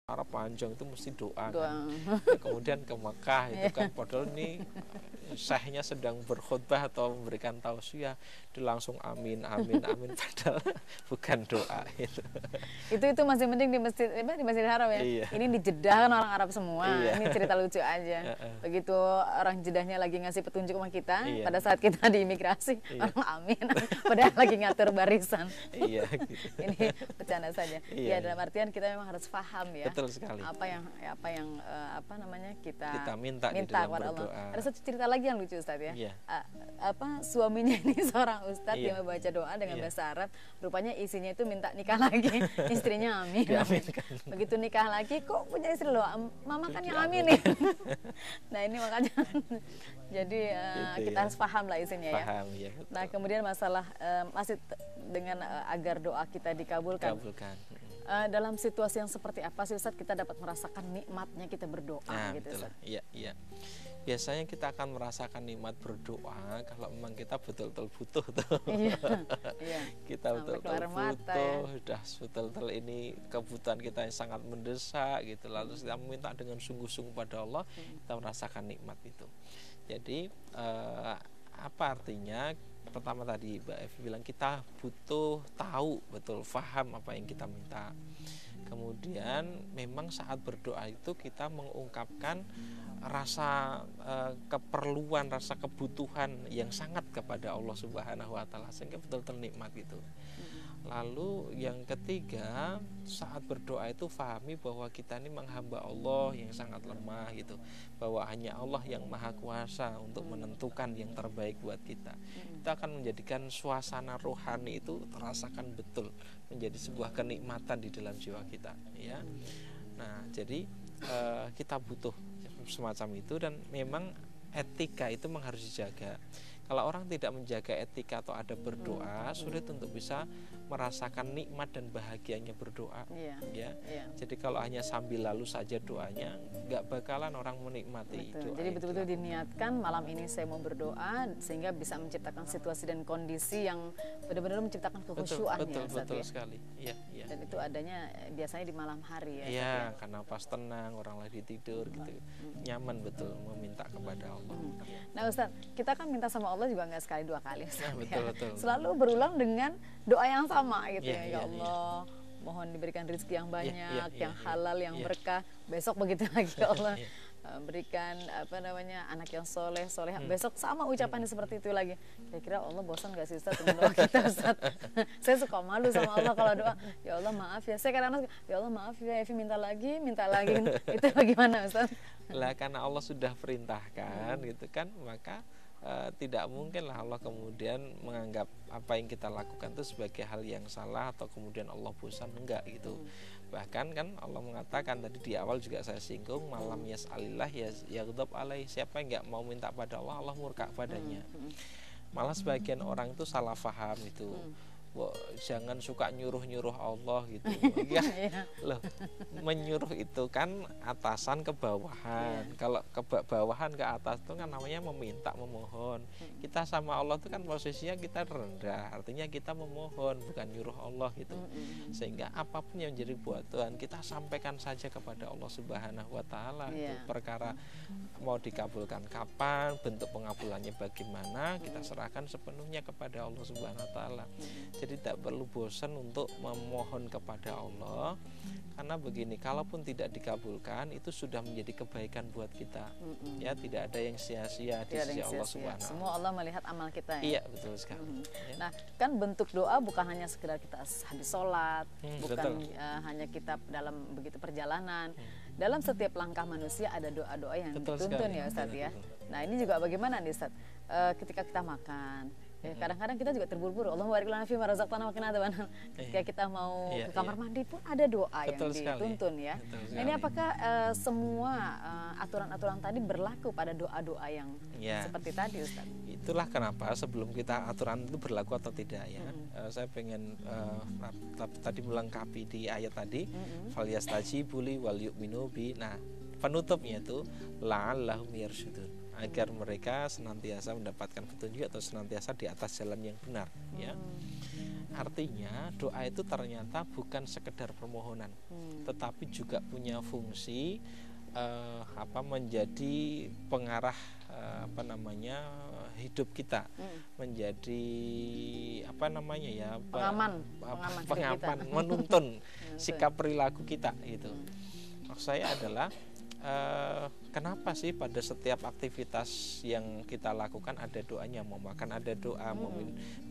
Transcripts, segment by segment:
Arab panjang itu mesti doa Doa. kan. Ya, kemudian ke Mekah itu kan padahal ini syekhnya sedang berkhutbah atau memberikan tausiah, itu langsung amin amin amin padahal bukan doa itu. Itu masih mending di masjid di Masjidil Haram ya. Iya. Ini di Jeddah kan orang Arab semua. Iya. Ini cerita lucu aja. Begitu orang Jeddahnya lagi ngasih petunjuk sama kita, Iya. pada saat kita di imigrasi, Iya. orang amin, padahal lagi ngatur barisan. Iya gitu. Ini bercanda saja. Iya. Ya dalam artian kita memang harus paham ya. Betul sekali. Apa yang apa namanya kita minta di dalam kepada berdoa. Allah. Ada satu cerita lagi yang lucu Ustadz ya. Iya. Suaminya ini seorang ustadz Iya. yang membaca doa dengan Iya. bahasa Arab, rupanya isinya itu minta nikah lagi. Istrinya amin. Diaminkan. Begitu nikah lagi, kok punya istri loh, mama kan yang amin nih. Nah ini makanya jadi Gitu kita ya. harus paham lah isinya ya. Paham ya. Betul. Nah kemudian masalah masih dengan agar doa kita dikabulkan. Kabulkan. Dalam situasi yang seperti apa sih Ustadz kita dapat merasakan nikmatnya kita berdoa Nah, gitu betul. Ustadz? Iya, iya. Biasanya kita akan merasakan nikmat berdoa kalau memang kita betul-betul butuh tuh. Iya, iya. Kita Sampai betul-betul keluar mata, butuh, sudah betul-betul ini kebutuhan kita yang sangat mendesak gitu. Lalu kita meminta dengan sungguh-sungguh pada Allah, kita merasakan nikmat itu. Jadi apa artinya? Pertama tadi Mbak Evi bilang kita butuh tahu betul, paham apa yang kita minta. Kemudian memang saat berdoa itu kita mengungkapkan rasa keperluan, rasa kebutuhan yang sangat kepada Allah Subhanahu wa taala sehingga betul-betul nikmat gitu. Lalu yang ketiga, saat berdoa itu fahami bahwa kita ini menghamba Allah yang sangat lemah gitu, bahwa hanya Allah yang maha kuasa untuk menentukan yang terbaik buat kita. Itu akan menjadikan suasana rohani itu terasakan betul, menjadi sebuah kenikmatan di dalam jiwa kita ya. Nah jadi kita butuh semacam itu, dan memang etika itu memang harus dijaga. Kalau orang tidak menjaga etika atau ada berdoa, sulit untuk bisa merasakan nikmat dan bahagianya berdoa. Iya. Ya. Iya. Jadi kalau hanya sambil lalu saja doanya, nggak bakalan orang menikmati doa. Jadi betul-betul diniatkan malam ini saya mau berdoa sehingga bisa menciptakan situasi dan kondisi yang benar-benar menciptakan kekhusyuan betul, ya, Ustadz, betul ya. sekali. Iya, iya. Dan itu adanya biasanya di malam hari ya. Iya, Ustadz, ya. karena pas tenang, orang lagi tidur gitu, nyaman betul meminta kepada Allah. Nah Ustadz, kita kan minta sama Allah juga nggak sekali dua kali Ustadz, Nah, betul, ya. betul. Selalu berulang dengan doa yang sama gitu Iya, ya. Ya iya, Allah, mohon diberikan rezeki yang banyak, iya, iya, yang halal, yang iya. berkah. Besok begitu lagi ya Allah. Iya. Berikan anak yang soleh. Besok sama ucapannya seperti itu lagi. Kira-kira Allah bosan gak sih Ustadz dengan doa kita Ustadz? Saya suka malu sama Allah kalau doa, ya Allah maaf ya. Saya kadang-kadang, ya Allah maaf ya Evi, minta lagi. Itu bagaimana Ustadz? Lah karena Allah sudah perintahkan gitu kan, maka tidak mungkin lah Allah kemudian menganggap apa yang kita lakukan itu sebagai hal yang salah atau kemudian Allah bosan, enggak gitu. Bahkan kan Allah mengatakan tadi di awal juga saya singgung, malam yas'alillah yaghdab alaih, siapa yang enggak mau minta pada Allah, Allah murka padanya. Malah sebagian orang itu salah paham itu. Jangan suka nyuruh-nyuruh Allah gitu. Ya, loh, menyuruh itu kan atasan ke bawahan. Kalau ke bawahan ke atas itu kan namanya meminta, memohon. Kita sama Allah itu kan posisinya kita rendah, artinya kita memohon, bukan nyuruh Allah gitu. Sehingga apapun yang menjadi buat Tuhan, kita sampaikan saja kepada Allah Subhanahu wa taala. Itu perkara mau dikabulkan kapan, bentuk pengabulannya bagaimana, kita serahkan sepenuhnya kepada Allah Subhanahu wa taala. Jadi tidak perlu bosan untuk memohon kepada Allah, karena begini, kalaupun tidak dikabulkan itu sudah menjadi kebaikan buat kita. Ya, tidak ada yang sia-sia di sisi Allah Subhanahu. Semua Allah melihat amal kita ya. Iya, betul sekali. Ya. Nah, kan bentuk doa bukan hanya sekedar kita habis sholat, bukan hanya kita dalam begitu perjalanan. Dalam setiap langkah manusia ada doa-doa yang dituntun ya Ustadz ya. Nah, ini juga bagaimana nih Ustadz? Ketika kita makan, kadang-kadang kita juga terburu-buru. Allahumma barik lana fima razaqtana wa qina adzabannar. Ketika kita mau ke kamar mandi pun ada doa yang dituntun ya. Nah, ini apakah semua aturan-aturan tadi berlaku pada doa-doa yang seperti tadi Ustaz? Itulah kenapa sebelum kita aturan itu berlaku atau tidak ya. Saya pengen tadi melengkapi di ayat tadi, falyastajibu li wal yu'minu bi. Nah, penutupnya itu la'allahum yarsyudun, agar mereka senantiasa mendapatkan petunjuk atau senantiasa di atas jalan yang benar ya. Artinya doa itu ternyata bukan sekedar permohonan, tetapi juga punya fungsi menjadi pengarah hidup kita, menjadi pengaman menuntun sikap perilaku kita gitu. Maksud saya adalah kenapa sih pada setiap aktivitas yang kita lakukan ada doanya, mau makan ada doa,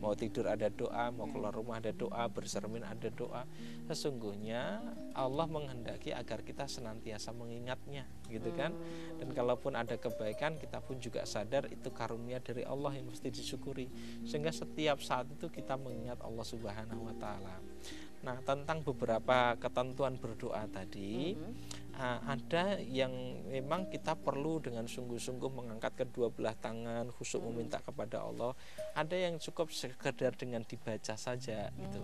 mau tidur ada doa, mau keluar rumah ada doa, bersermin ada doa. Sesungguhnya Allah menghendaki agar kita senantiasa mengingatnya gitu kan. Dan kalaupun ada kebaikan, kita pun juga sadar itu karunia dari Allah yang mesti disyukuri, sehingga setiap saat itu kita mengingat Allah Subhanahu wa taala. Nah, tentang beberapa ketentuan berdoa tadi, ada yang memang kita perlu dengan sungguh-sungguh mengangkat kedua belah tangan, khusyuk meminta kepada Allah. Ada yang cukup sekedar dengan dibaca saja gitu.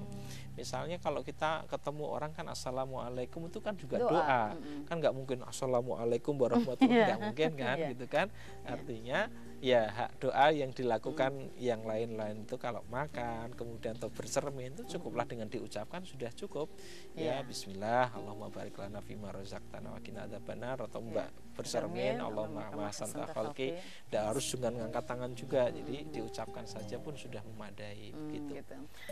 Misalnya kalau kita ketemu orang kan assalamualaikum itu kan juga doa. Kan nggak mungkin assalamualaikum warahmatullahi, nggak mungkin kan gitu kan. Artinya ya hak doa yang dilakukan yang lain-lain itu kalau makan kemudian atau bersermin itu cukuplah dengan diucapkan sudah cukup. Ya bismillah, Allahumma barik lana fima razaqtana wa qina adzabannar, atau mbak bersermin Allahumma mahsanta khalqi, tidak harus dengan ngangkat tangan juga, jadi diucapkan saja pun sudah memadai gitu.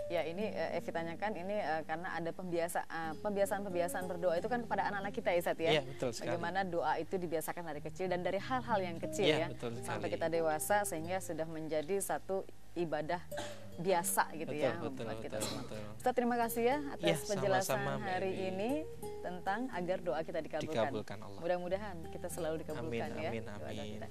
Ya ini Evi tanyakan ini karena ada pembiasaan berdoa itu kan kepada anak-anak kita ya Ustaz ya. Betul sekali. Bagaimana doa itu dibiasakan dari kecil dan dari hal-hal yang kecil ya sampai kita dewasa sehingga sudah menjadi satu ibadah biasa gitu buat kita semua. Ustaz terima kasih ya atas penjelasan hari ini tentang agar doa kita dikabulkan. Mudah-mudahan kita selalu dikabulkan ya. Amin.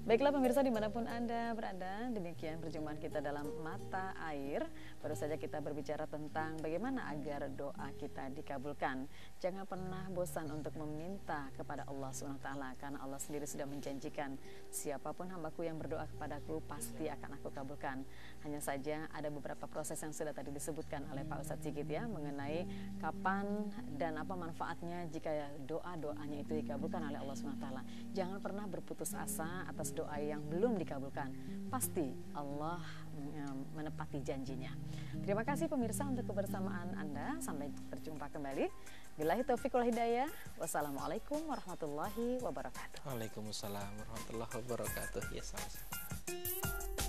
Baiklah pemirsa dimanapun Anda berada, demikian perjumpaan kita dalam Mata Air. Baru saja kita berbicara tentang bagaimana agar doa kita dikabulkan. Jangan pernah bosan untuk meminta kepada Allah SWT, karena Allah sendiri sudah menjanjikan, siapapun hambaku yang berdoa kepadaku pasti akan aku kabulkan. Hanya saja ada beberapa proses yang sudah tadi disebutkan oleh Pak Ustadz Sigit ya, mengenai kapan dan apa manfaatnya jika doa-doanya itu dikabulkan oleh Allah SWT. Jangan pernah berputus asa atas doa yang belum dikabulkan. Pasti Allah menepati janjinya. Terima kasih pemirsa untuk kebersamaan Anda. Sampai berjumpa kembali. Billahi taufiq wal hidayah. Wassalamualaikum warahmatullahi wabarakatuh. Waalaikumsalam warahmatullahi wabarakatuh. Ya sama-sama.